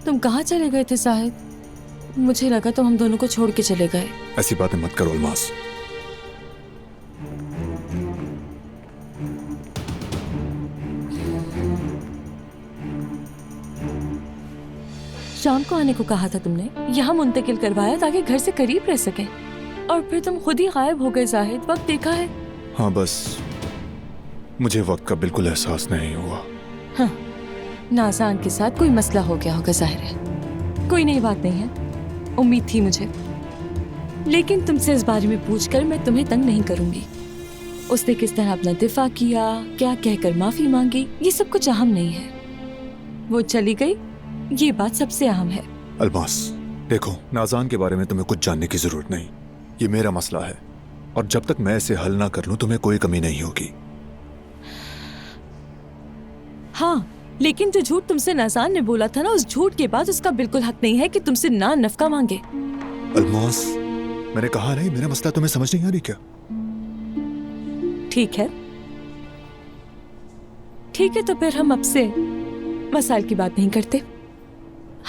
तुम कहाँ चले गए थे साहिद? मुझे लगा तुम हम दोनों को छोड़ के चले गए। ऐसी बातें मत करो अलमास। शाम को आने को कहा था तुमने, यहाँ मुंतकिल करवाया ताकि घर से करीब रह सके, और फिर तुम खुद ही गायब हो गए जाहिद। वक्त देखा है? हाँ, बस मुझे वक्त का बिल्कुल एहसास नहीं हुआ। हाँ, नाज़ान के साथ कोई मसला हो गया होगा जाहिर है। कोई नई बात नहीं है, उम्मीद थी मुझे, लेकिन तुमसे इस बारे में पूछकर मैं तुम्हें तंग नहीं करूंगी। उसने किस तरह अपना दिफा किया, क्या कहकर माफी मांगी, ये सब कुछ अहम नहीं है। वो चली गई, ये बात सबसे अहम है। अलमास, देखो, नाज़ान के बारे में तुम्हें कुछ जानने की जरूरत नहीं। ये मेरा मसला है, और जब तक मैं इसे हल ना कर लूं तुम्हें कोई कमी नहीं होगी। हाँ, लेकिन जो झूठ तुमसे नाज़ान ने बोला था ना, उस झूठ के बाद उसका बिल्कुल हक नहीं है कि तुमसे ना नफका मांगे। अलमास, मैंने कहा नहीं, मेरा मसला तुम्हें समझ नहीं आ रही क्या? ठीक है, ठीक है, तो फिर हम अब से मसाइल की बात नहीं करते,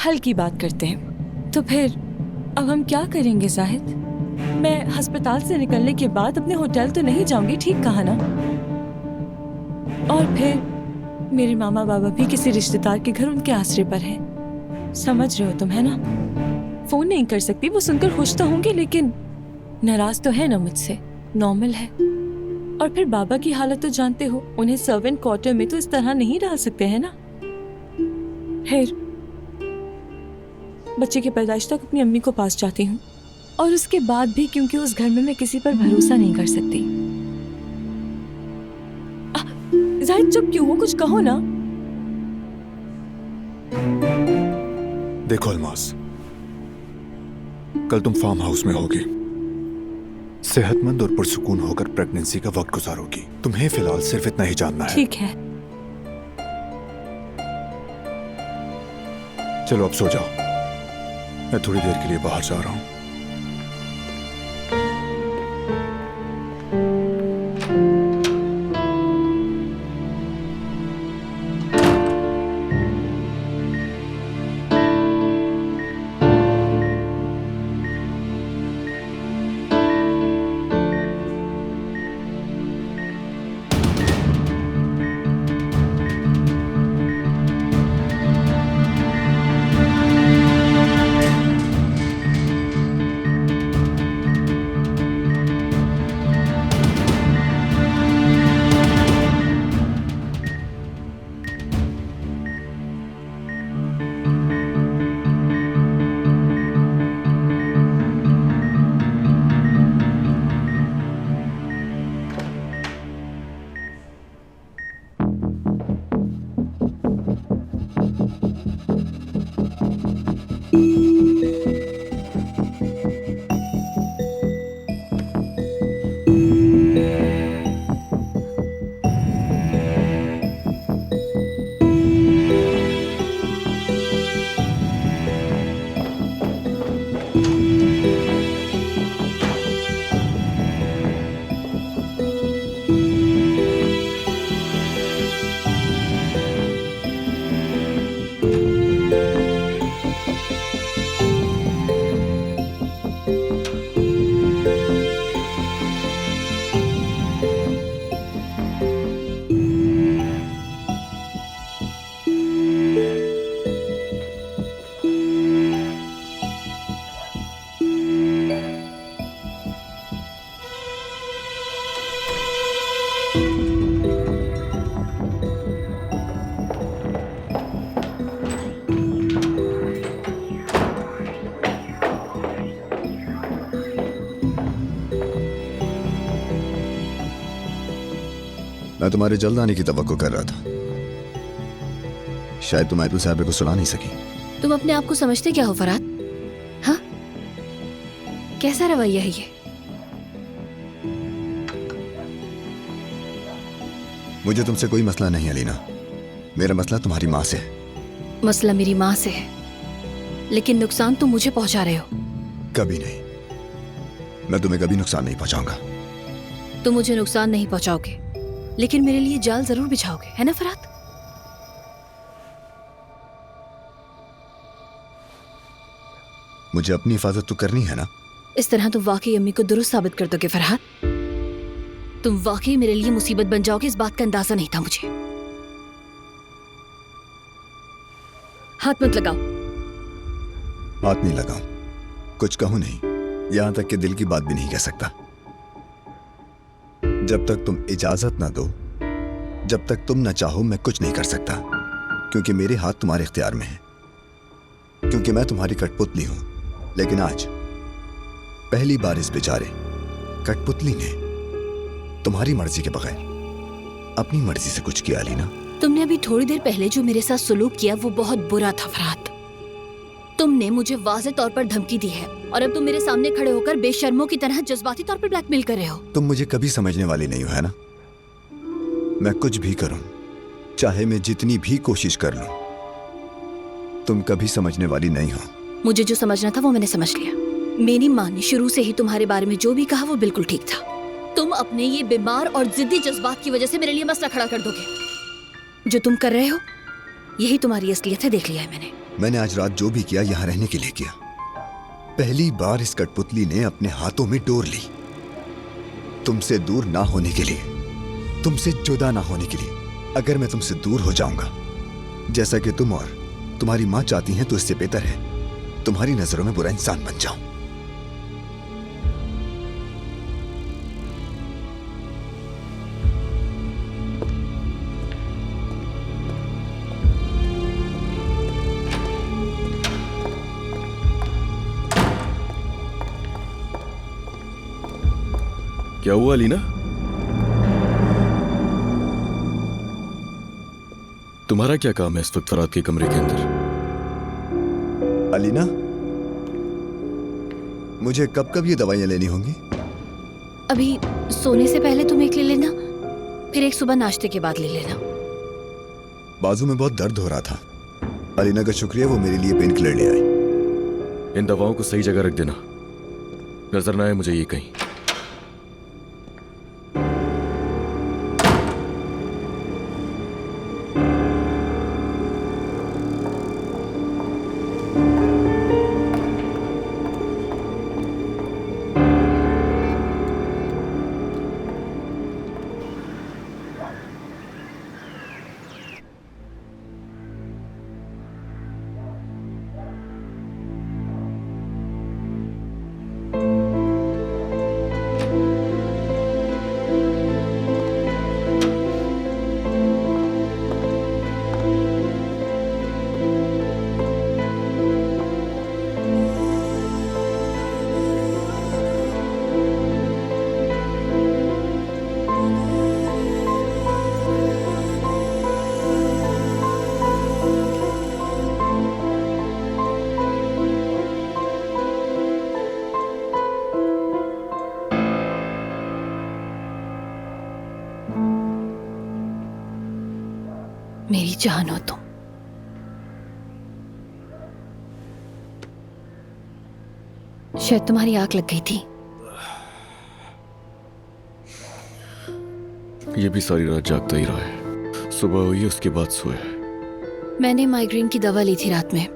हल की बात करते हैं। तो फिर अब हम क्या करेंगे जाहिद? मैं अस्पताल से निकलने के बाद अपने होटल तो नहीं जाऊंगी, ठीक कहा ना? और फिर मेरे मामा बाबा भी किसी रिश्तेदार के घर उनके आसरे पर हैं। समझ रहे हो तुम, है ना? फोन नहीं कर सकती, वो सुनकर खुश तो होंगे लेकिन नाराज तो है ना मुझसे, नॉर्मल है। और फिर बाबा की हालत तो जानते हो, उन्हें सर्वेंट क्वार्टर में तो इस तरह नहीं डाल सकते, है ना? फिर बच्चे की पैदाइश तक अपनी अम्मी को पास जाती हूँ, और उसके बाद भी, क्योंकि उस घर में मैं किसी पर भरोसा नहीं कर सकती। जाहिद, चुप क्यों हो? कुछ कहो ना। देखो अलमास, कल तुम फार्म हाउस में होगी, सेहतमंद और पुरसुकून होकर प्रेगनेंसी का वक्त गुजारोगी। तुम्हें फिलहाल सिर्फ इतना ही जानना है। ठीक है। चलो अब सो जाओ, मैं थोड़ी देर के लिए बाहर जा रहा हूं। मैं तुम्हारे जल्द आने की तवक्को कर रहा था, शायद तुम आयतुल साहब को सुला नहीं सकी। तुम अपने आप को समझते क्या हो फरहाद? हाँ, कैसा रवैया है ये? मुझे तुमसे कोई मसला नहीं अलीना। मेरा मसला तुम्हारी माँ से है। मसला मेरी माँ से है, लेकिन नुकसान तुम मुझे पहुंचा रहे हो। कभी नहीं, मैं तुम्हें कभी नुकसान नहीं पहुंचाऊंगा। तुम मुझे नुकसान नहीं पहुंचाओगे, लेकिन मेरे लिए जाल जरूर बिछाओगे, है ना फरहाद? मुझे अपनी हिफाजत तो करनी है ना। इस तरह तुम वाकई अम्मी को दुरुस्त साबित कर दोगे फरहाद। तुम वाकई मेरे लिए मुसीबत बन जाओगे, इस बात का अंदाजा नहीं था मुझे। हाथ मत लगाओ। हाथ नहीं लगाऊं, कुछ कहूं नहीं, यहां तक कि दिल की बात भी नहीं कह सकता। जब तक तुम इजाजत ना दो, जब तक तुम ना चाहो, मैं कुछ नहीं कर सकता, क्योंकि मेरे हाथ तुम्हारे इख्तियार में हैं, क्योंकि मैं तुम्हारी कठपुतली हूं। लेकिन आज पहली बार इस बेचारे कठपुतली ने तुम्हारी मर्जी के बगैर अपनी मर्जी से कुछ किया अलीना। तुमने अभी थोड़ी देर पहले जो मेरे साथ सुलूक किया वो बहुत बुरा था फरहाद। तुमने मुझे वाज़ेह तौर पर धमकी दी है और अब तुम मेरे सामने खड़े होकर बेशर्मों की तरह जज्बाती तौर पर ब्लैकमेल कर रहे हो। तुम मुझे कभी समझने वाली नहीं हो, है ना? मैं कुछ भी करूं, चाहे मैं जितनी भी कोशिश कर लूं, तुम कभी समझने वाली नहीं हो। मुझे जो समझना था वो मैंने समझ लिया। मेरी माँ ने शुरू से ही तुम्हारे बारे में जो भी कहा वो बिल्कुल ठीक था। तुम अपने ये बीमार और जिद्दी जज्बात की वजह से मेरे लिए मसला खड़ा कर दोगे। जो तुम कर रहे हो यही तुम्हारी असलियत है, देख लिया है मैंने आज रात जो भी किया यहाँ रहने के लिए किया। पहली बार इस कठपुतली ने अपने हाथों में डोर ली, तुमसे दूर ना होने के लिए, तुमसे जुदा ना होने के लिए। अगर मैं तुमसे दूर हो जाऊंगा जैसा कि तुम और तुम्हारी माँ चाहती हैं, तो इससे बेहतर है तुम्हारी नजरों में बुरा इंसान बन जाऊं। क्या हुआ अलीना? तुम्हारा क्या काम है इस वक्त फरहाद के कमरे के अंदर? अलीना, मुझे कब कब ये दवाइयां लेनी होंगी? अभी सोने से पहले तुम एक ले लेना, फिर एक सुबह नाश्ते के बाद ले लेना। बाजू में बहुत दर्द हो रहा था। अलीना का शुक्रिया, वो मेरे लिए पेन किलर ले आई। इन दवाओं को सही जगह रख देना, नजर ना आए मुझे ये कहीं। मेरी जान हो तुम। शायद तुम्हारी आंख लग गई थी। ये भी सारी रात जागता ही रहा है। सुबह हुई उसके बाद सोया। मैंने माइग्रेन की दवा ली थी रात में,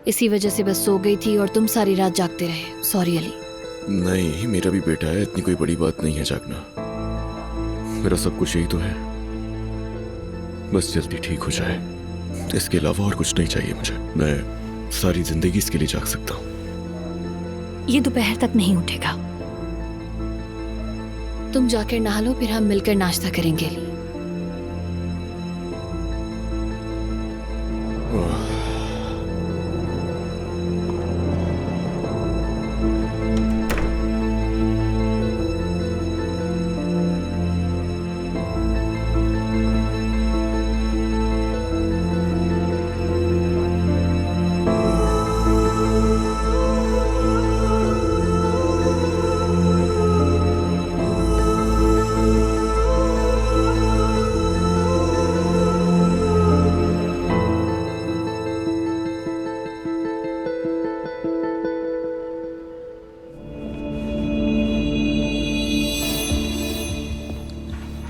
इसी वजह से बस सो गई थी और तुम सारी रात जागते रहे। सॉरी अली। नहीं, मेरा भी बेटा है, इतनी कोई बड़ी बात नहीं है जागना। मेरा सब कुछ यही तो है, बस जल्दी ठीक हो जाए, इसके अलावा और कुछ नहीं चाहिए मुझे। मैं सारी जिंदगी इसके लिए जाग सकता हूँ। ये दोपहर तक नहीं उठेगा। तुम जाकर नहा लो, फिर हम मिलकर नाश्ता करेंगे अली।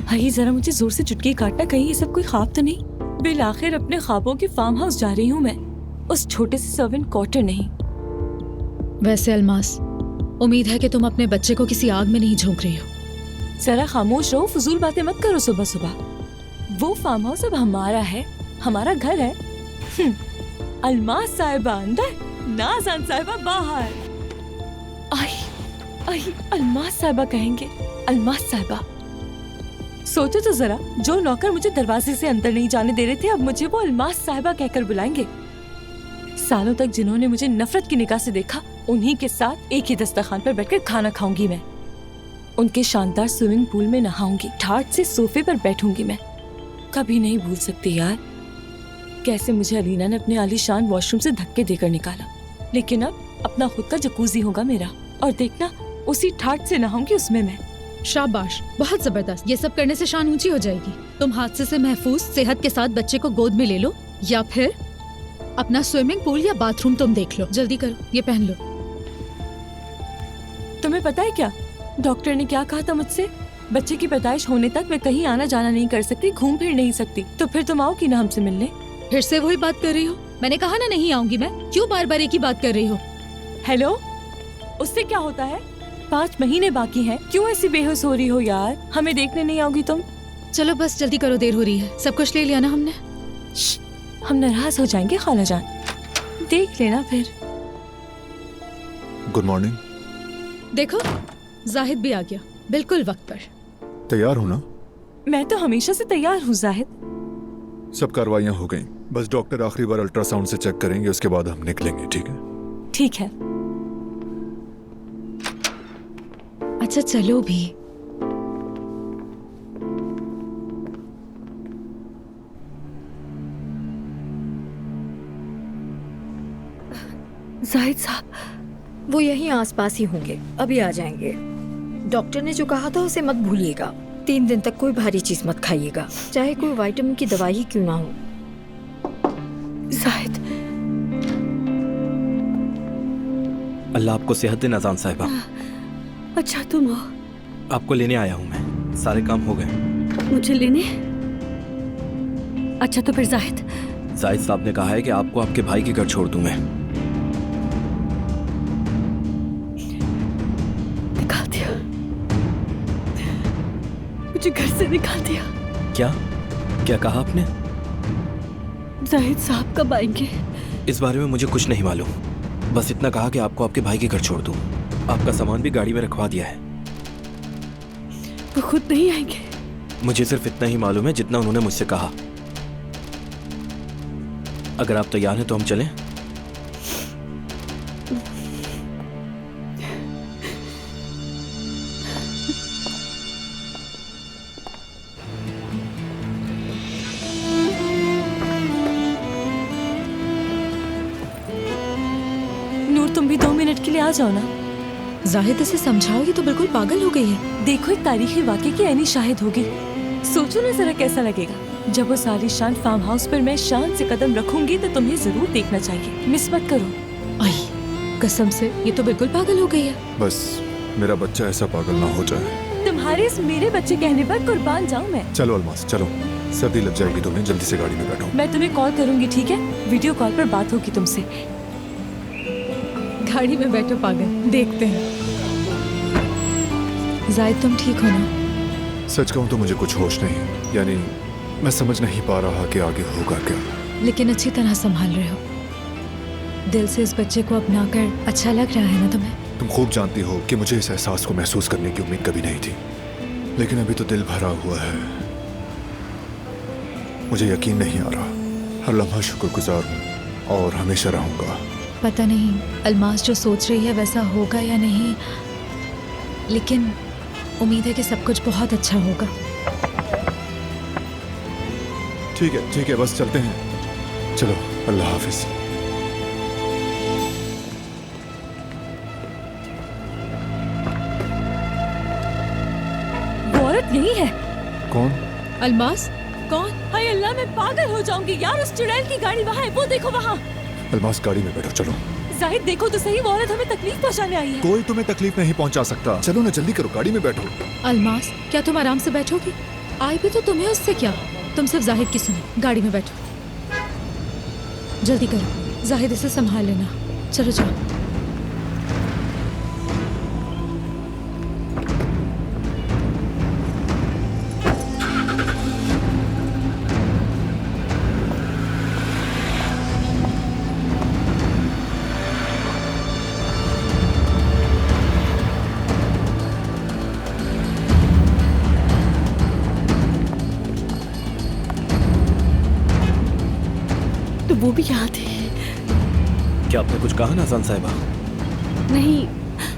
भाई जरा मुझे जोर से चुटकी काटना, कहीं ये सब कोई ख्वाब तो नहीं। बिल आखिर अपने ख्वाबों के फार्म हाउस जा रही हूँ मैं, उस छोटे से सर्वेंट क्वार्टर नहीं। वैसे अलमास, उम्मीद है कि तुम अपने बच्चे को किसी आग में नहीं झोंक रही हो। जरा खामोश रहो, फजूल बातें मत करो सुबह सुबह। वो फार्म हाउस अब हमारा है, हमारा घर है। अलमास साहिबा अंदर, नाज़ान साहिबा बाहर। आई अलमास साहिबा कहेंगे, अलमास साहिबा। सोचो तो जरा, जो नौकर मुझे दरवाजे से अंदर नहीं जाने दे रहे थे, अब मुझे वो अलमास साहिबा कहकर बुलाएंगे। सालों तक जिन्होंने मुझे नफरत की निगाह से देखा, उन्हीं के साथ एक ही दस्तरखान पर बैठकर खाना खाऊंगी मैं। उनके शानदार स्विमिंग पूल में नहाऊंगी, ठाट से सोफे पर बैठूंगी मैं। कभी नहीं भूल सकती यार, कैसे मुझे अलीना ने अपने आलीशान वॉशरूम से धक्के देकर निकाला। लेकिन अब अपना खुद का जकूजी होगा मेरा, और देखना उसी ठाट से नहाऊंगी उसमें मैं। शाबाश, बहुत जबरदस्त। ये सब करने से शान ऊंची हो जाएगी। तुम हादसे से महफूज सेहत के साथ बच्चे को गोद में ले लो, या फिर अपना स्विमिंग पूल या बाथरूम तुम देख लो। जल्दी करो, ये पहन लो। तुम्हें पता है क्या डॉक्टर ने क्या कहा था मुझसे? बच्चे की पैदाइश होने तक मैं कहीं आना जाना नहीं कर सकती, घूम फिर नहीं सकती। तो फिर तुम आओगी ना हमसे मिलने? फिर से वही बात कर रही हो? मैंने कहा ना नहीं आऊंगी मैं, क्यों बार बार एक ही बात कर रही हो? हेलो, उससे क्या होता है? 5 महीने बाकी हैं, क्यों ऐसी बेहोश हो रही हो यार? हमें देखने नहीं आओगी तुम? चलो बस जल्दी करो, देर हो रही है। सब कुछ ले लिया ना हमने? हम नाराज हो जाएंगे खाला जान, देख लेना फिर। Good morning. देखो, जाहिद भी आ गया, बिल्कुल वक्त पर। तैयार हो ना? मैं तो हमेशा से तैयार हूँ जाहिद। सब कार्रवाइयाँ हो गई, बस डॉक्टर आखिरी बार अल्ट्रासाउंड से चेक करेंगे, उसके बाद हम निकलेंगे। ठीक है? ठीक है। अच्छा चलो भी। जाहिद साहब, वो यहीं आसपास ही होंगे, अभी आ जाएंगे। डॉक्टर ने जो कहा था उसे मत भूलिएगा। 3 दिन तक कोई भारी चीज मत खाइएगा, चाहे कोई विटामिन की दवाई ही क्यों ना हो। जाहिद, अल्लाह आपको सेहत दे नाज़ान साहिबा। अच्छा तुम हो? आपको लेने आया हूँ मैं, सारे काम हो गए। मुझे लेने? अच्छा तो फिर जाहिद साहब ने कहा है कि आपको आपके भाई के घर छोड़ दूं मैं। निकाल दिया, मुझे घर से निकाल दिया। क्या क्या कहा आपने? जाहिद साहब कब आएंगे? इस बारे में मुझे कुछ नहीं मालूम, बस इतना कहा कि आपको आपके भाई के घर छोड़ दूं। आपका सामान भी गाड़ी में रखवा दिया है। वो खुद नहीं आएंगे? मुझे सिर्फ इतना ही मालूम है जितना उन्होंने मुझसे कहा। अगर आप तैयार हैं तो हम चलें। नूर तुम भी 2 मिनट के लिए आ जाओ ना। जाहिद इसे समझाओ, ये तो बिल्कुल पागल हो गई है। देखो, एक तारीखी वाक़े की ऐनी शाहिद होगी। सोचो ना जरा कैसा लगेगा जब उस आलीशान फार्म हाउस पर मैं शान से कदम रखूंगी। तो तुम्हें जरूर देखना चाहिए, मिस मत करो। आई कसम से, ये तो बिल्कुल पागल हो गई है। बस मेरा बच्चा ऐसा पागल ना हो जाए। तुम्हारे इस मेरे बच्चे कहने पर कुर्बान जाऊं मैं। चलो अलमास चलो, सर्दी लग जाएगी तुम्हें, जल्दी से गाड़ी में बैठो। मैं तुम्हें कॉल करूंगी, ठीक है? वीडियो कॉल पर बात होगी तुमसे। गाड़ी में बैठो पागल, देखते हैं। जाहिद तुम ठीक हो ना? सच कहूँ तो मुझे कुछ होश नहीं, यानी मैं समझ नहीं पा रहा कि आगे होगा क्या। लेकिन अच्छी तरह संभाल रहे हो। दिल से इस बच्चे को अपना कर अच्छा लग रहा है ना तुम्हें? तुम खूब जानती हो कि मुझे इस एहसास को महसूस करने की उम्मीद कभी नहीं थी, लेकिन अभी तो दिल भरा हुआ है। मुझे यकीन नहीं आ रहा। हर लम्हा शुक्रगुजार हूँ और हमेशा रहूंगा। पता नहीं अलमास जो सोच रही है वैसा होगा या नहीं, लेकिन उम्मीद है कि सब कुछ बहुत अच्छा होगा। ठीक है, बस चलते हैं। चलो, अल्लाह हाफिज। वो औरत यही है। कौन? अलमास? कौन? हाय अल्लाह, मैं पागल हो जाऊंगी यार। उस चुड़ैल की गाड़ी वहाँ है, वो देखो वहाँ। अलमास गाड़ी में बैठो, चलो। जाहिद देखो तो सही, वो औरत हमें तकलीफ पहुँचाने आई है। कोई तुम्हें तकलीफ नहीं पहुंचा सकता। चलो ना, जल्दी करो, गाड़ी में बैठो। अलमास, क्या तुम आराम से बैठोगी? आई भी तो तुम्हें उससे क्या? तुम सिर्फ जाहिद की सुनो। गाड़ी में बैठो, जल्दी करो। जाहिद इसे संभाल लेना। चलो जाओ। तो वो भी यहाँ थे? क्या आपने कुछ कहा नाज़ान साहिबा? नहीं,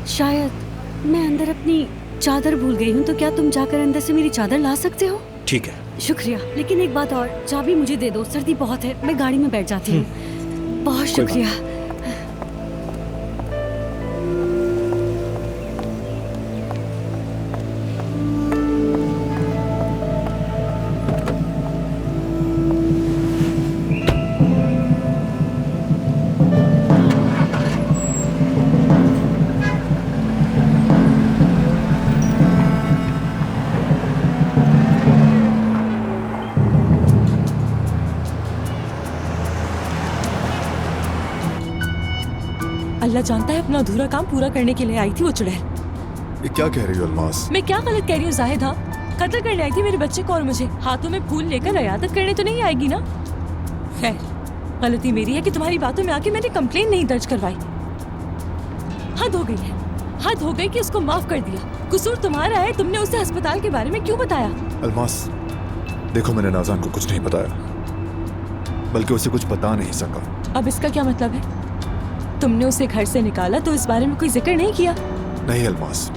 शायद मैं अंदर अपनी चादर भूल गई हूँ। तो क्या तुम जाकर अंदर से मेरी चादर ला सकते हो? ठीक है। शुक्रिया। लेकिन एक बात और, चाबी मुझे दे दो, सर्दी बहुत है, मैं गाड़ी में बैठ जाती हूँ। बहुत शुक्रिया। अल्लाह जानता है अपना अधूरा काम पूरा करने के लिए आई थी वो चुड़ैल। ये क्या कह रही हो अल्मास? मैं क्या गलत कह रही हूँ जाहिद? हाँ, कत्ल करने आई थी मेरे बच्चे को और मुझे। हाथों में फूल लेकर इयादत करने तो नहीं आएगी ना? खैर, गलती मेरी है कि तुम्हारी बातों में आके मैंने कंप्लेन नहीं दर्ज करवाई। हद हो गई है, हद हो गई कि उसको माफ कर दिया। कसूर तुम्हारा है, तुमने उसे अस्पताल के बारे में क्यों बताया? अल्मास, देखो मैंने नाज़ान को कुछ नहीं बताया, बल्कि उसे कुछ बता नहीं सका। अब इसका क्या मतलब है? तुमने उसे घर से निकाला तो इस बारे में कोई जिक्र नहीं किया? नहीं अल्मास,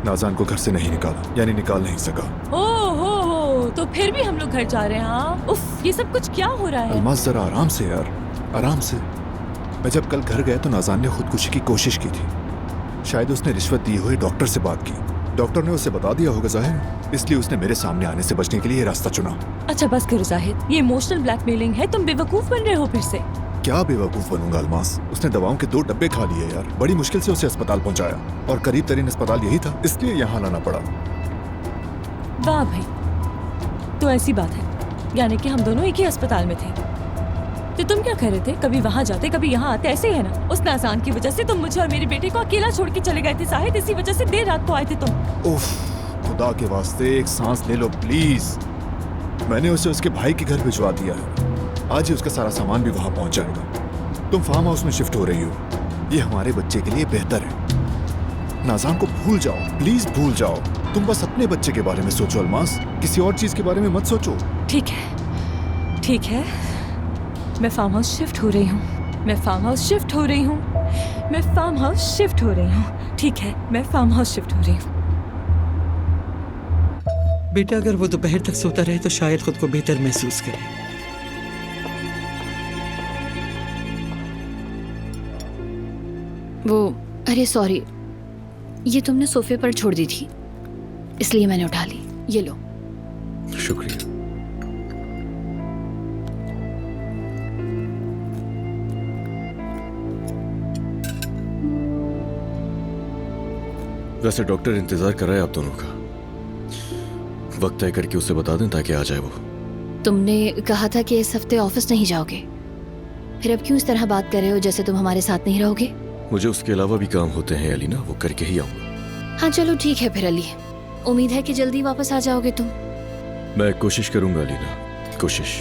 नाज़ान को घर से नहीं निकाला, यानी निकाल नहीं सका। हो, तो फिर भी हम लोग घर जा रहे हैं। हाँ, उफ, ये सब कुछ क्या हो रहा है? अल्मास जरा आराम से यार, आराम से। मैं जब कल घर गया तो नाज़ान ने खुदकुशी की कोशिश की थी। शायद उसने रिश्वत दिए हुए डॉक्टर से बात की। डॉक्टर ने उसे बता दिया होगा जाहिर, इसलिए उसने मेरे सामने आने से बचने के लिए ये रास्ता चुना। अच्छा बस करो जाहिद, ये इमोशनल ब्लैकमेलिंग है। तुम बेवकूफ बन रहे हो फिर से। क्या बेवकूफ बनूंगा अल्मास? उसने दवाओं के 2 डब्बे खा लिए यार, बड़ी मुश्किल से उसे अस्पताल पहुंचाया, और करीब तरीन अस्पताल यही था, इसलिए यहाँ लाना पड़ा। वाह भाई, तो ऐसी बात है, यानी कि हम दोनों एक ही अस्पताल में थे। तो तुम क्या कर रहे थे? कभी वहाँ जाते कभी यहाँ आते, ऐसे ही है ना? उस नाज़ान की वजह से तुम मुझे और मेरे बेटे को अकेला छोड़ के चले गए थे शायद, इसी वजह से देर रात को आए थे तुम। उफ, खुदा के वास्ते एक सांस ले लो प्लीज। मैंने उसे उसके भाई के घर भिजवा दिया है, आज ही उसका सारा सामान भी वहां पहुंच जाएगा। तुम फार्म हाउस में शिफ्ट हो रही हो, ये हमारे बच्चे के लिए बेहतर है। नाज़ान को भूल जाओ, प्लीज भूल जाओ। तुम बस अपने बच्चे के बारे में सोचो अल्मास, किसी और चीज के बारे में मत सोचो। ठीक है, ठीक है, मैं फार्म हाउस शिफ्ट हो रही हूँ, मैं फार्म हाउस शिफ्ट हो रही हूँ, मैं फार्म हाउस शिफ्ट हो रही हूँ। ठीक है, मैं फार्म हाउस शिफ्ट हो रही हूँ। बेटा, अगर वो दोपहर तक सोता रहे तो शायद खुद को बेहतर महसूस करे। वो, अरे सॉरी, ये तुमने सोफे पर छोड़ दी थी, इसलिए मैंने उठा ली। ये लो। शुक्रिया। वैसे डॉक्टर इंतजार कर रहा है आप दोनों का, वक्त तय करके उसे बता दें ताकि आ जाए वो। तुमने कहा था कि इस हफ्ते ऑफिस नहीं जाओगे, फिर अब क्यों इस तरह बात कर रहे हो जैसे तुम हमारे साथ नहीं रहोगे? मुझे उसके अलावा भी काम होते हैं अलीना, वो करके ही आऊंगा। हाँ चलो ठीक है फिर अली, उम्मीद है कि जल्दी वापस आ जाओगे तुम। मैं कोशिश करूंगा अलीना, कोशिश।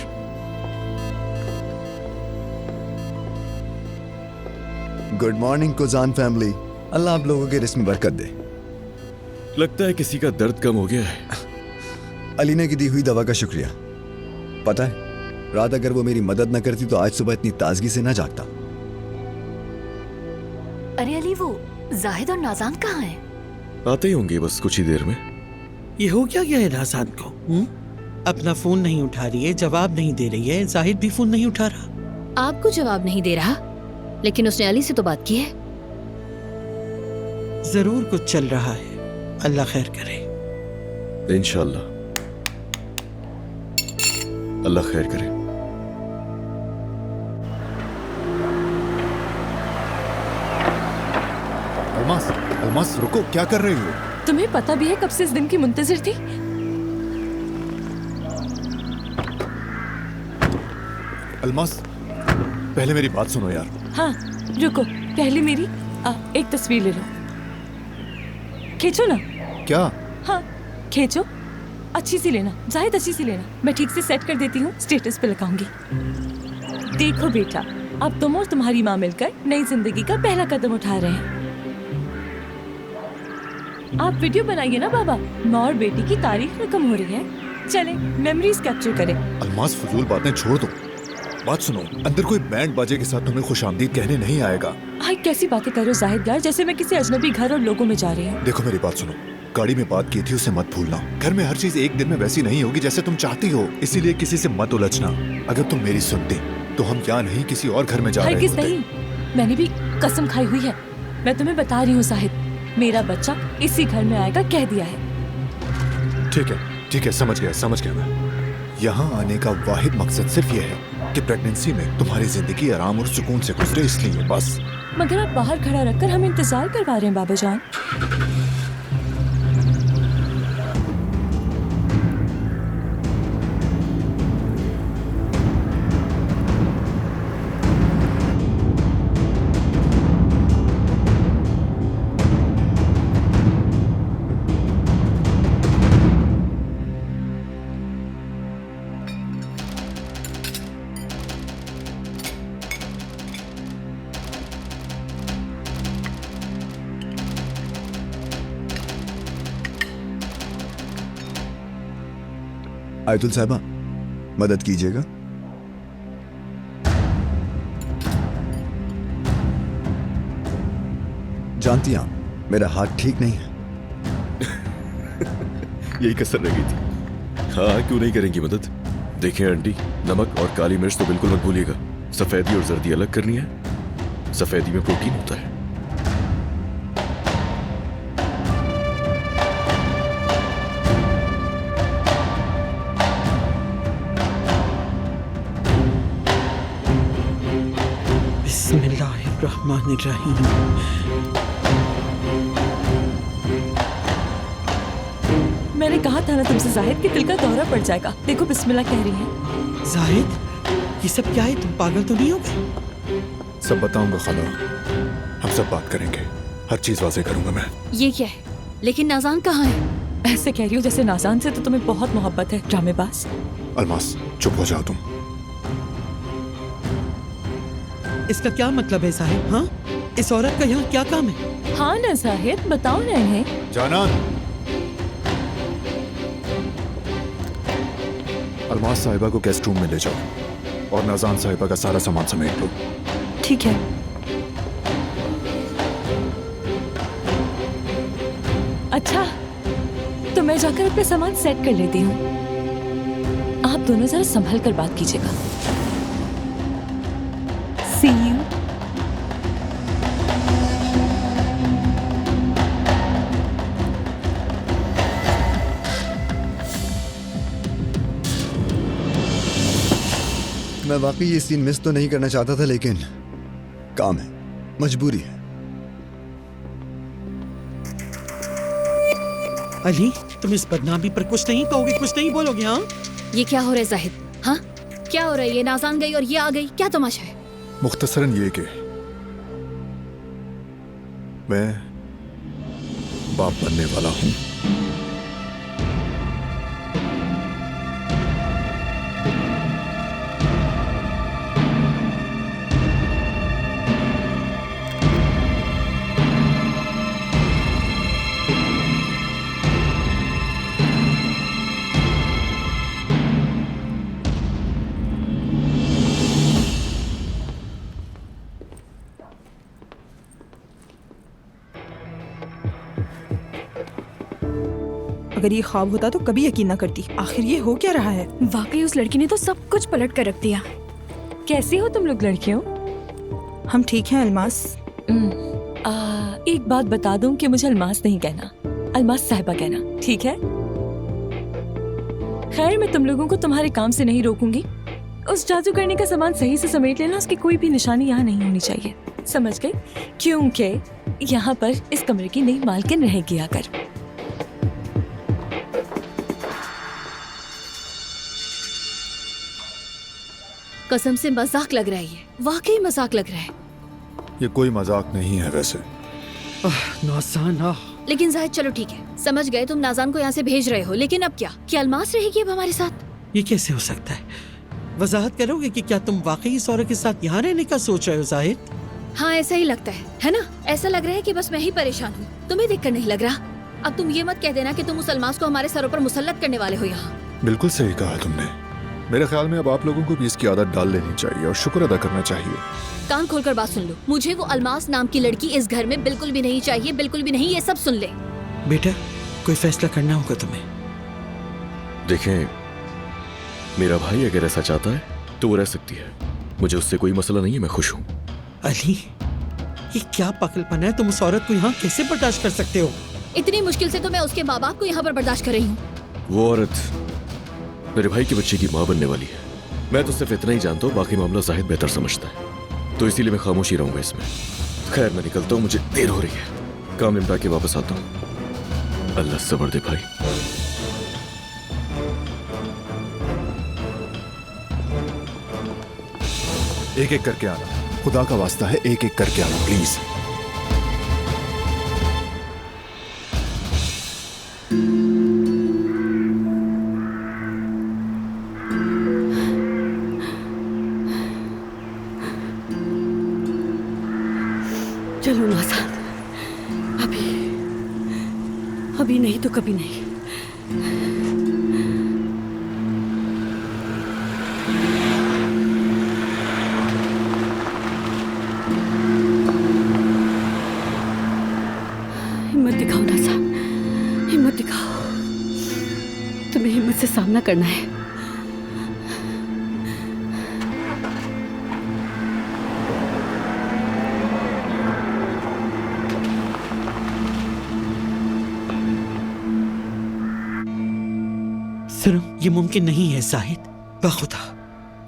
गुड मॉर्निंग कुजान फैमिली। अल्लाह आप लोगों के रिस्क में बरकत दे। लगता है किसी का दर्द कम हो गया है। अलीना की दी हुई दवा का शुक्रिया। पता है, रात अगर वो मेरी मदद न करती तो आज सुबह इतनी ताजगी से ना जागता। अरे अली, वो जाहिद और नाज़ान कहाँ हैं? आते ही होंगे बस कुछ ही देर में। ये हो क्या गया है नाज़ान को? अपना फोन नहीं उठा रही है, जवाब नहीं दे रही है, जाहिद भी फोन नहीं उठा रहा। आपको जवाब नहीं दे रहा, लेकिन उसने अली से तो बात की है। जरूर कुछ चल रहा है, अल्लाह खैर करे। इंशाल्लाह, अल्लाह खैर करे। अल्मास, अल्मास रुको, क्या कर रही हो? तुम्हें पता भी है कब से इस दिन की मुंतजिर थी? अलमास, पहले मेरी बात सुनो यार। हाँ रुको, पहले मेरी एक तस्वीर ले लो। खींचो ना। क्या? हाँ खींचो, अच्छी सी लेना, जाहिद अच्छी सी लेना। मैं ठीक से सेट कर देती हूँ, स्टेटस पे लगाऊंगी। देखो बेटा, अब तुम और तुम्हारी माँ मिलकर नई जिंदगी का पहला कदम उठा रहे हैं। आप वीडियो बनाइए ना बाबा, माँ और बेटी की तारीफ रकम हो रही है। चले मेमोरीज कैप्चर करें। अलमास, फजूल बातें छोड़ दो, बात सुनो। अंदर कोई बैंड बाजे के साथ तुम्हें खुशामदीद कहने नहीं आएगा। हाय कैसी बातें कर रहे हो जाहिद यार, जैसे मैं किसी अजनबी घर और लोगों में जा रही हूँ। देखो मेरी बात सुनो, गाड़ी में बात की थी उसे मत भूलना। घर में हर चीज एक दिन में वैसी नहीं होगी जैसे तुम चाहती हो, इसीलिए किसी से मत उलझना। अगर तुम मेरी सुनती तो हम क्या नहीं किसी और घर में जा रहे हरगिज़ होते। नहीं, मैंने भी कसम खाई हुई है। मैं तुम्हें बता रही हूँ जाहिद, मेरा बच्चा इसी घर में आएगा, कह दिया है। ठीक है, समझ गया मैं। यहाँ आने का वाहिद मकसद सिर्फ ये है कि प्रेगनेंसी में तुम्हारी जिंदगी आराम और सुकून से गुजरे, इसलिए बस। मगर आप बाहर खड़ा रखकर हमें इंतजार करवा रहे हैं बाबा जान। आयतुल साहिबा, मदद कीजिएगा। जानती हैं आप, मेरा हाथ ठीक नहीं है। यही कसर रह गई थी। हाँ क्यों नहीं करेंगी मदद। देखें आंटी, नमक और काली मिर्च तो बिल्कुल मत भूलिएगा। सफेदी और जर्दी अलग करनी है। सफेदी में प्रोटीन होता है। बिस्मिल्लाहिर्रहमानिर्रहीम। मैंने कहा था ना तुमसे जाहिद कि दिल का दौरा पड़ जाएगा। देखो बिस्मिल्लाह कह रही है। जाहिद, ये सब क्या है? तुम पागल तो नहीं हो गए? सब बताऊंगा खाला, हम सब बात करेंगे, हर चीज वाज़ेह करूंगा मैं। ये क्या है? लेकिन नाज़ान कहाँ है? ऐसे कह रही हो जैसे नाज़ान से तो तुम्हें बहुत मोहब्बत है, ड्रामेबाज। अलमास, चुप हो जाओ तुम। इसका क्या मतलब है साहिब? हाँ, इस औरत का यहाँ क्या काम है? हाँ ना जाहिद, बताओ ना इन्हें। जानान, अलमास साहिबा को गेस्ट रूम में ले जाओ और नाज़ान साहिबा का सारा सामान समेट लो। ठीक है। अच्छा, तो मैं जाकर अपना सामान सेट कर लेती हूँ। आप दोनों जरा संभल कर बात कीजिएगा। See you. मैं वाकई ये सीन मिस तो नहीं करना चाहता था, लेकिन काम है, मजबूरी है। अली, तुम इस बदनामी पर कुछ नहीं कहोगे, कुछ नहीं बोलोगे? हाँ, ये क्या हो रहा है जाहिद? हाँ, क्या हो रहा है? ये नाज़ान गई और ये आ गई, क्या तमाशा है? मुख्तसरन ये कि मैं बाप बनने वाला हूं। अगर ये ख्वाब होता तो कभी यकीन न करती। आखिर ये हो क्या रहा है? वाकई उस लड़की ने तो सब कुछ पलट कर रख दिया। कैसी हो तुम लोग लड़कियों? हम ठीक हैं अलमास। एक बात बता दूं कि मुझे अलमास नहीं कहना, अलमास साहिबा कहना, ठीक है? खैर, मैं तुम लोगों को तुम्हारे काम से नहीं रोकूंगी। उस जादू करने का सामान सही से समेट लेना, उसकी कोई भी निशानी यहाँ नहीं होनी चाहिए, समझ गए? क्योंकि यहाँ पर इस कमरे की नई मालकिन रहेगी आकर। कसम से मजाक लग रहा है, ये वाकई मजाक लग रहा है। ये कोई मजाक नहीं है वैसे। नाज़ान लेकिन जाहिद चलो ठीक है, समझ गए तुम नाज़ान को यहाँ से भेज रहे हो, लेकिन अब क्या अलमास रहेगी अब हमारे साथ? ये कैसे हो सकता है? वजाहत करोगे कि क्या तुम वाकई इस औरत के साथ यहाँ रहने का सोच रहे हो जाहिद? हाँ ऐसा ही लगता है ना? ऐसा लग रहा है कि बस मैं ही परेशान हूँ, तुम्हें देखकर नहीं लग रहा। अब तुम ये मत कह देना कि तुम उस अलमास को हमारे सरों पर मुसल्लत करने वाले हो यहाँ। बिल्कुल सही कहा तुमने। मेरे ख्याल में अब आप लोगों को भी इसकी आदत डाल लेनी चाहिए और शुक्र अदा करना चाहिए। कान खोलकर बात सुन लो, मुझे वो अलमास नाम की लड़की इस घर में बिल्कुल भी नहीं चाहिए, बिल्कुल भी नहीं। ये सब सुन ले। बेटा कोई फैसला करना होगा तुम्हें। देखें, मेरा भाई अगर ऐसा चाहता है तो वो रह सकती है, मुझे उससे कोई मसला नहीं है, मैं खुश हूँ। अली ये क्या पागलपन है? तुम उस औरत को यहाँ कैसे बर्दाश्त कर सकते हो? इतनी मुश्किल से तो मैं उसके माँ बाप को यहाँ पर बर्दाश्त कर रही हूँ। वो औरत मेरे भाई के बच्चे की माँ बनने वाली है। मैं तो सिर्फ इतना ही जानता हूँ, बाकी मामला जाहिद बेहतर समझता है, तो इसीलिए मैं खामोशी रहूंगा इसमें। खैर मैं निकलता हूँ, मुझे देर हो रही है, काम निपटा के वापस आता हूँ। अल्लाह सब्र दे भाई। एक एक करके आना, खुदा का वास्ता है, एक एक करके आना प्लीज। चलो नाज़ान, अभी नहीं तो कभी नहीं। हिम्मत दिखाओ नाज़ान, हिम्मत दिखाओ। तुम्हें हिम्मत से सामना करना है। सुनो, ये मुमकिन नहीं है जाहिद। बखुदा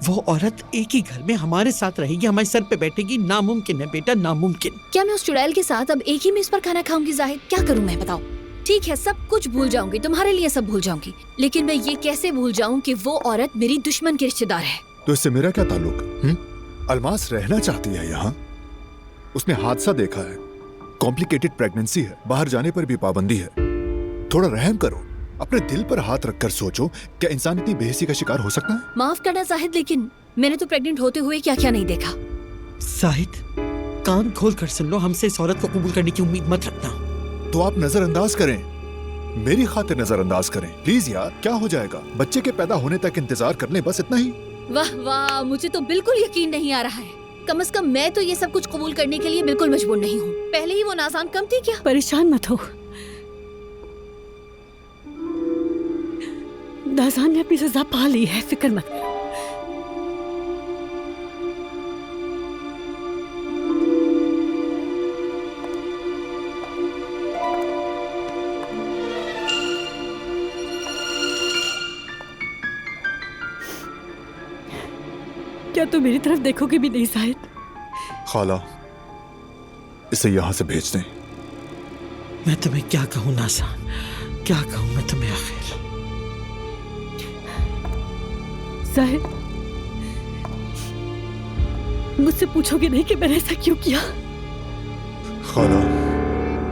वो औरत एक ही घर में हमारे साथ रहेगी, हमारे सर पे बैठेगी। नामुमकिन है बेटा, नामुमकिन। क्या मैं उस चुड़ैल के साथ अब एक ही मेज पर खाना खाऊंगी जाहिद? क्या करूं मैं, बताओ? ठीक है, सब कुछ भूल जाऊंगी, तुम्हारे लिए सब भूल जाऊंगी, लेकिन मैं ये कैसे भूल जाऊं कि वो औरत मेरी दुश्मन की रिश्तेदार है? तो इससे मेरा क्या ताल्लुक? अलमास रहना चाहती है यहाँ, उसने हादसा देखा है, कॉम्प्लिकेटेड प्रेगनेंसी है, बाहर जाने पर भी पाबंदी है। थोड़ा रहम करो, अपने दिल पर हाथ रखकर सोचो, क्या इंसान इतनी बेहिसी का शिकार हो सकता है? माफ करना जाहिद, लेकिन मैंने तो प्रेग्नेंट होते हुए क्या क्या नहीं देखा। जाहिद कान खोल कर सुन लो, हमसे इस औरत को कबूल करने की उम्मीद मत रखना। तो आप नजरअंदाज करें, मेरी खातिर नजरअंदाज करें प्लीज यार। क्या हो जाएगा, बच्चे के पैदा होने तक इंतजार कर लें, बस इतना ही। वाह वाह, मुझे तो बिल्कुल यकीन नहीं आ रहा है। कम से कम मैं तो ये सब कुछ कबूल करने के लिए बिल्कुल मजबूर नहीं हूँ। पहले ही वो नाज़ान कम थी क्या? परेशान मत हो, नाज़ान ने अपनी सजा पा ली है, फिक्र मत करो। क्या तुम मेरी तरफ देखोगे भी नहीं जाहिद? खाला, इसे यहाँ से भेज दें। मैं तुम्हें क्या कहूँ नाज़ान, क्या कहूँ मैं तुम्हें आखिर? जाहिद, मुझसे पूछोगे नहीं कि मैंने ऐसा क्यों किया?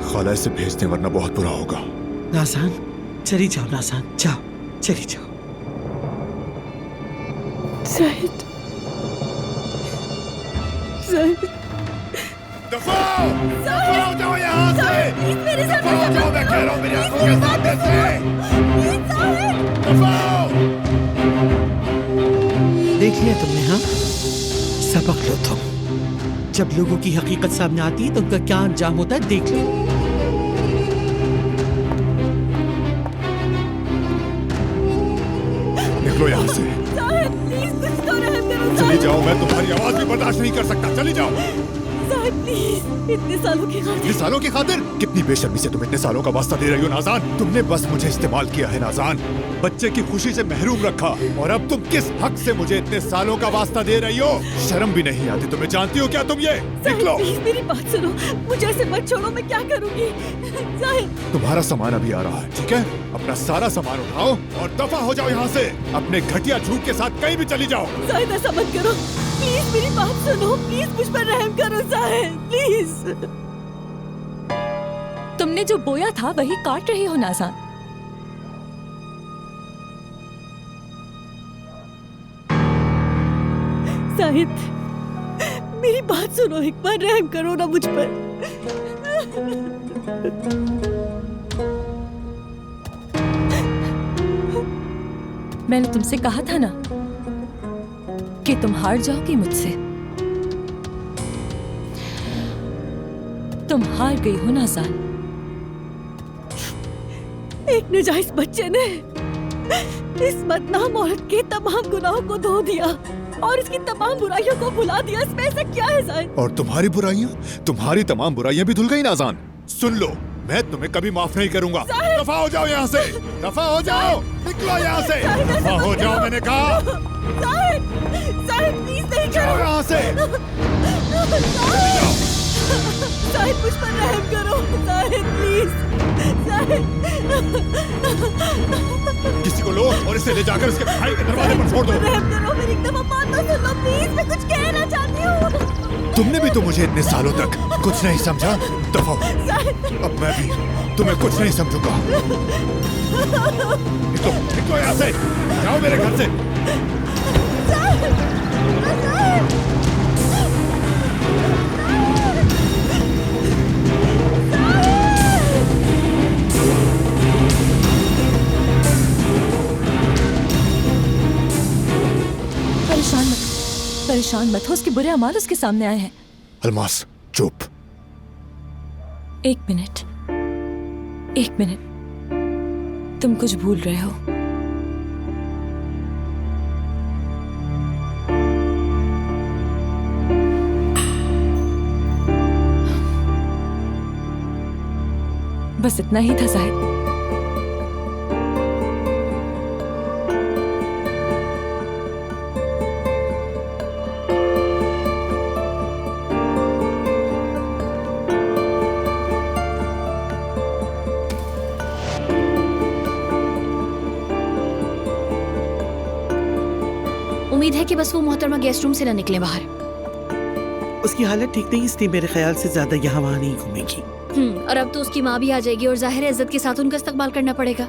खाला इसे भेज दें वरना बहुत बुरा होगा। नाज़ान चली जाओ, नाज़ान जाओ, चली जाओ। जाहिद, जाहिद, दफा हो जाओ यहाँ से, दफा हो जाओ, मैं कह रहा हूँ मेरी आंखों के सामने से, दफा हो। देख लिया तुमने? हाँ, सबक लो तुम। जब लोगों की हकीकत सामने आती है तो उनका क्या अंजाम होता है देख लो। निकलो यहाँ से, चली जाओ, मैं तुम्हारी आवाज भी बर्दाश्त नहीं कर सकता, चली जाओ। साहब प्लीज, इतने सालों की खातिर। इतने सालों की खातिर? कितनी बेशर्मी से तुम इतने सालों का वास्ता दे रही हो नाज़ान। तुमने बस मुझे इस्तेमाल किया है नाज़ान, बच्चे की खुशी से महरूम रखा, और अब तुम किस हक से मुझे इतने सालों का वास्ता दे रही हो? शर्म भी नहीं आती तुम्हें? जानती हो क्या तुम ये? निकलो। प्लीज मेरी बात सुनो, मुझे ऐसे मत छोड़ो, मैं क्या करूंगी? साहिद, तुम्हारा सामान अभी आ रहा है, ठीक है? अपना सारा सामान उठाओ और दफा हो जाओ यहाँ से। अपने घटिया झूठ के साथ कहीं भी चली जाओ। साहिद ऐसा मत करो, प्लीज मेरी बात सुनो, प्लीज मुझ पर रहम करो साहिद, प्लीज। तुमने जो बोया था वही काट रही हो नाज़ान। साहिद मेरी बात सुनो, एक बार रहम करो ना मुझ पर। मैंने तुमसे कहा था ना कि तुम हार जाओगी मुझसे। तुम हार गई हो नाज़ान। एक नाजायज बच्चे ने इस बदनाम औरत के तमाम गुनाहों को धो दिया और इसकी तमाम बुराइयों को भुला दिया। इसमें ऐसा क्या है साहिद? और तुम्हारी बुराइयां, तुम्हारी तमाम बुराइयां भी धुल गई नाज़ान। सुन लो, मैं तुम्हें कभी माफ नहीं करूंगा। दफा हो जाओ यहाँ से, दफा हो जाओ, निकलो यहाँ से, दफा हो जाओ मैंने कहा। साहिद प्लीज नहीं जाओ करो यहाँ से। साहिद मुझ पर रहम करो साहिद प्लीज। साहिद किसी को लो और इसे ले जाकर इसके भाई के दरवाजे पर छोड़ दो। रहम करो, मेरी एक दफा बात तो सुन लो प्लीज, मैं कुछ कहना चाहती हूँ। तुमने भी तो मुझे इतने सालों तक कुछ नहीं समझा। दफा हो। अब मैं भी तुम्हें कुछ नहीं समझूंगा। निकलो, निकलो यहाँ से, जाओ मेरे घर से। परेशान मत हो, उसके बुरे अमाल उसके सामने आए हैं। अलमास चुप। एक मिनट, तुम कुछ भूल रहे हो। बस इतना ही था साहिद। उम्मीद है कि बस वो मोहतरमा गेस्ट रूम से ना निकले बाहर। उसकी हालत ठीक नहीं, इसलिए मेरे ख्याल से ज्यादा यहाँ वहाँ नहीं घूमेगी। और अब तो उसकी माँ भी आ जाएगी और जाहिर है इज्जत के साथ उनका इस्तकबाल करना पड़ेगा।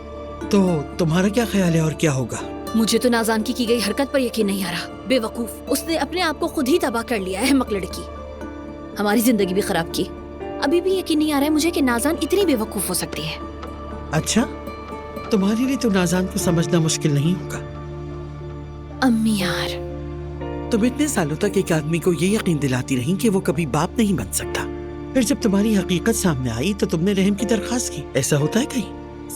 तो तुम्हारा क्या ख्याल है और क्या होगा? मुझे तो नाज़ान की गई हरकत पर यकीन नहीं आ रहा। बेवकूफ, उसने अपने आप को खुद ही तबाह कर लिया है। अहमक लड़की, हमारी जिंदगी भी खराब की। अभी भी यकीन नहीं आ रहा है मुझे कि नाज़ान इतनी बेवकूफ हो सकती है। अच्छा, तुम्हारे लिए तो नाज़ान को समझना मुश्किल नहीं होगा। अम्मी यार, तुम इतने सालों तक एक आदमी को ये यकीन दिलाती रही कि वो कभी बाप नहीं बन सकता, फिर जब तुम्हारी हकीकत सामने आई तो तुमने रहम की दरखास्त की। ऐसा होता है कहीं?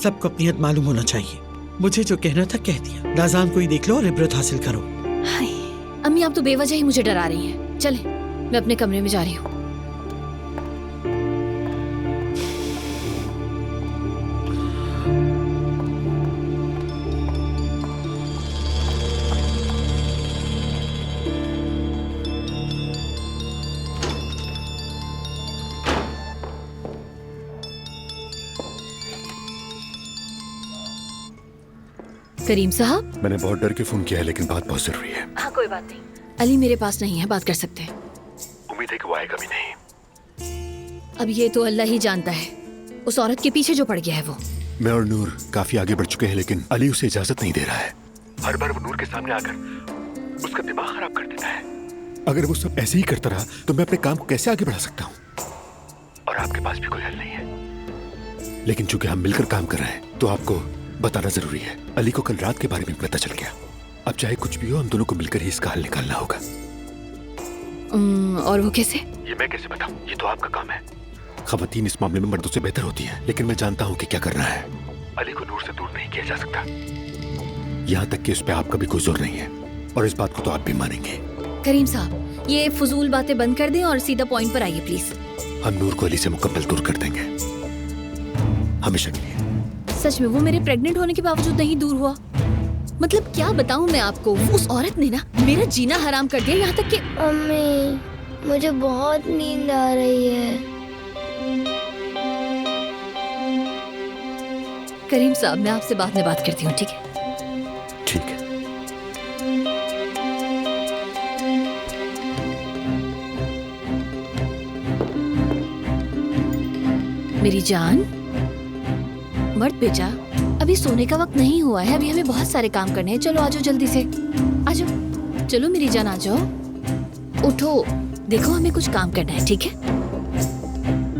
सबको अपनी हद मालूम होना चाहिए। मुझे जो कहना था कह दिया। नाज़ान को ही देख लो और इबरत हासिल करो। हाय अम्मी, आप तो बेवजह ही मुझे डरा रही हैं। चले, मैं अपने कमरे में जा रही हूँ। करीम साहब, मैंने बहुत डर के फोन किया है, लेकिन बात बहुत जरूरी है। हाँ कोई बात नहीं। अली मेरे पास नहीं है, बात कर सकते हैं। उम्मीद है कि वो आएगा भी नहीं। अब ये तो अल्लाह ही जानता है उस औरत के पीछे जो पड़ गया है वो। मैं और नूर काफी आगे बढ़ चुके हैं, लेकिन अली उसे इजाजत नहीं दे रहा है। हर बार वो नूर के सामने आकर उसका दिमाग खराब कर देता है। अगर वो सब ऐसे ही करता रहा तो मैं अपने काम को कैसे आगे बढ़ा सकता हूँ? और आपके पास भी कोई हल नहीं है। लेकिन चूंकि हम मिलकर काम कर रहे हैं तो आपको बताना जरूरी है। अली को कल रात के बारे में पता चल गया। अब चाहे कुछ भी हो, हम दोनों को मिलकर ही इसका हल निकालना होगा। और वो कैसे? ये मैं कैसे बताऊं? ये तो आपका काम है। खवातीन इस मामले में मर्दों से बेहतर होती हैं, लेकिन मैं जानता हूँ कि क्या करना है। अली को नूर से दूर नहीं किया जा सकता, यहाँ तक कि उस पर आपका भी कोई जोर नहीं है। और इस बात को तो आप भी मानेंगे। करीम साहब, ये फजूल बातें बंद कर दें और सीधा पॉइंट पर आइए प्लीज। हम नूर को अली से मुकम्मल दूर कर देंगे, हमेशा के लिए। सच में वो मेरे प्रेग्नेंट होने के बावजूद नहीं दूर हुआ? मतलब क्या बताऊं मैं आपको, उस औरत ने ना मेरा जीना हराम कर दिया, यहाँ तक कि अम्मी मुझे बहुत नींद आ रही है। करीम साहब, मैं आपसे बाद में बात करती हूँ, ठीक है? ठीक है। मेरी जान, मर्द बेटा, अभी सोने का वक्त नहीं हुआ है, अभी हमें बहुत सारे काम करने हैं। चलो आ जाओ जल्दी से, आ जाओ। चलो मेरी जान आ जाओ, उठो, देखो हमें कुछ काम करना है, ठीक है?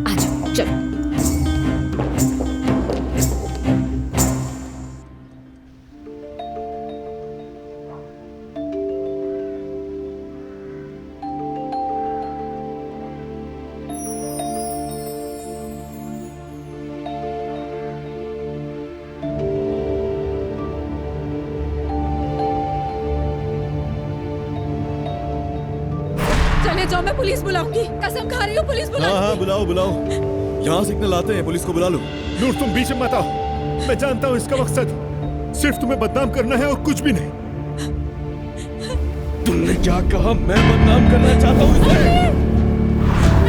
आ जाओ, चलो। चले जाओ, मैं पुलिस बुलाऊंगी, कसम खा रही हूँ पुलिस बुलाऊंगी। हाँ बुलाओ बुलाओ, यहाँ सिग्नल आते हैं, पुलिस को बुला लो। नूर तुम बीच में मत आओ, मैं जानता हूँ इसका मकसद सिर्फ तुम्हें बदनाम करना है और कुछ भी नहीं। तुमने क्या कहा? मैं बदनाम करना चाहता हूँ इसे?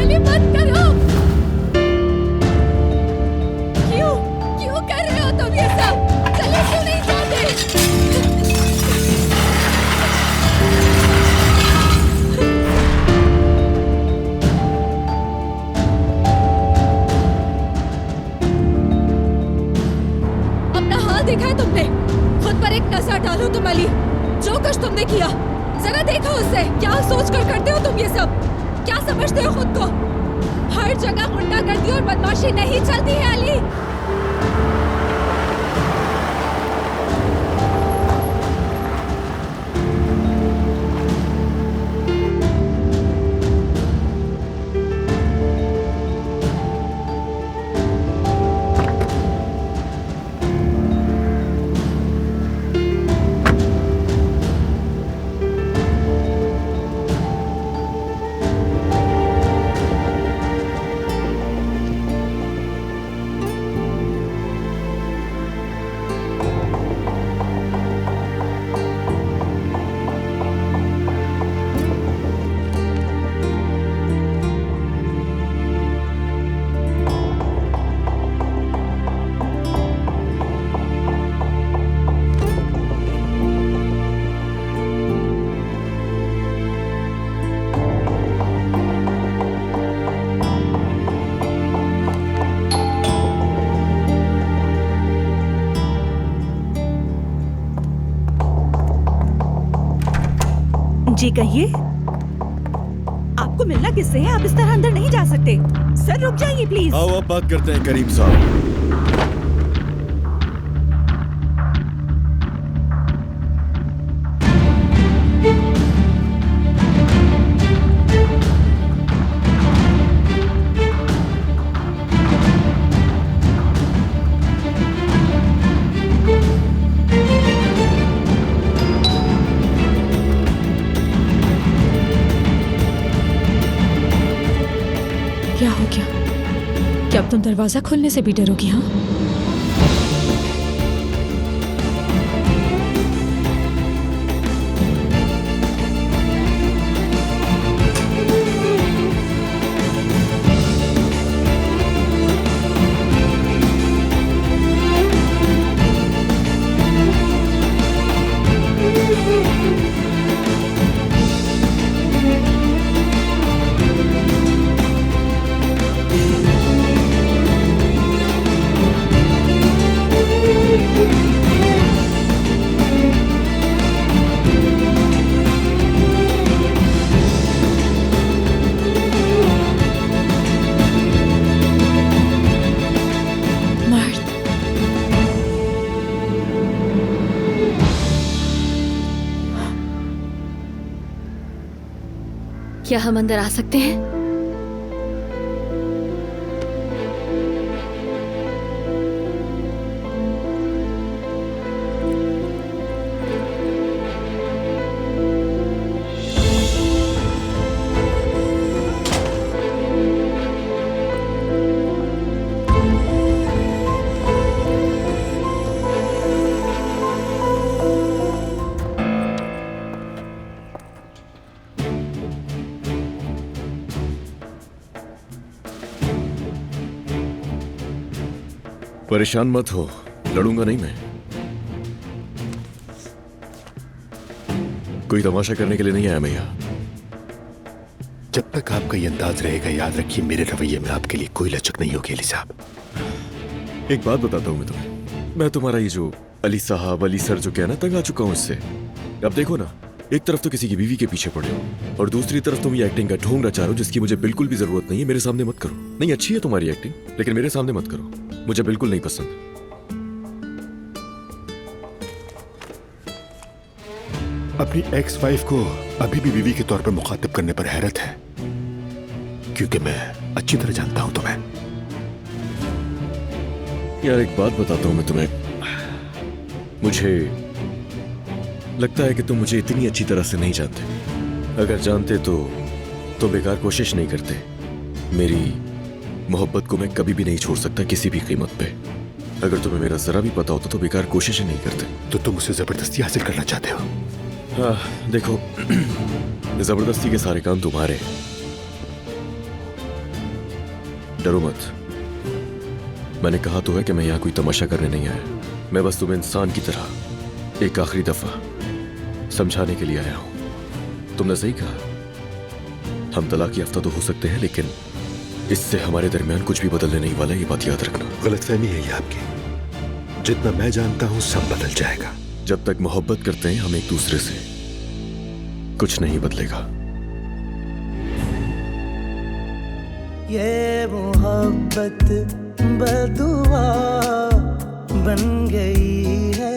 अली मत करो, क्यों कर रहे हो तुम ये सब? चले क्यों नहीं जाते? अपना हाल देखा है तुमने? खुद पर एक नजर डालो तुम अली, जो कुछ तुमने किया जरा देखो उससे। क्या सोच कर करते हो तुम ये सब? क्या समझते हो खुद को? हर जगह गुंडागर्दी और बदमाशी नहीं चलती है अली। जी कहिए, आपको मिलना किससे है? आप इस तरह अंदर नहीं जा सकते। सर रुक जाइए प्लीज। आओ अब बात करते हैं करीम साहब। क्या हो गया? क्या अब तुम दरवाजा खोलने से भी डरोगी? हाँ, क्या हम अंदर आ सकते हैं? परेशान मत हो, लड़ूंगा नहीं मैं। कोई तमाशा करने के लिए नहीं आया मैं यहाँ। जब तक आपका ये अंदाज रहेगा, याद रखिए मेरे रवैये में आपके लिए कोई लचक नहीं होगी अली साहब। एक बात बताता हूँ मैं तुम्हें, मैं तुम्हारा ये जो अली साहब, अली सर जो कहना, तंग आ चुका हूँ इससे। अब देखो ना, एक तरफ तो किसी की बीवी के पीछे पड़े हो और दूसरी तरफ तुम ये एक्टिंग का ढोंग रचा रहे हो जिसकी मुझे बिल्कुल भी जरूरत नहीं है। मेरे सामने मत करो। नहीं, अच्छी है तुम्हारी एक्टिंग, लेकिन मेरे सामने मत करो, मुझे बिल्कुल नहीं पसंद। अपनी एक्स वाइफ को अभी भी बीवी के तौर पर मुखातिब करने पर हैरत है, क्योंकि मैं अच्छी तरह जानता हूं तुम्हें। यार एक बात बताता हूं मैं तुम्हें, मुझे लगता है कि तुम मुझे इतनी अच्छी तरह से नहीं जानते। अगर जानते तो बेकार कोशिश नहीं करते। मेरी मोहब्बत को मैं कभी भी नहीं छोड़ सकता किसी भी कीमत पे। अगर तुम्हें मेरा जरा भी पता होता तो बेकार कोशिश नहीं करते। तो तुम उसे जबरदस्ती हासिल करना चाहते हो? हाँ देखो, जबरदस्ती के सारे काम तुम्हारे। डरो मत, मैंने कहा तो है कि मैं यहाँ कोई तमाशा करने नहीं आया। मैं बस तुम्हें इंसान की तरह एक आखिरी दफा समझाने के लिए आया हूं। तुमने सही कहा, हम तलाक याफ्ता तो हो सकते हैं, लेकिन इससे हमारे दरमियान कुछ भी बदलने नहीं वाला, ये बात याद रखना। गलतफहमी है ये आपकी। जितना मैं जानता हूं सब बदल जाएगा। जब तक मोहब्बत करते हैं हम एक दूसरे से, कुछ नहीं बदलेगा। ये मोहब्बत बदुआ बन गई है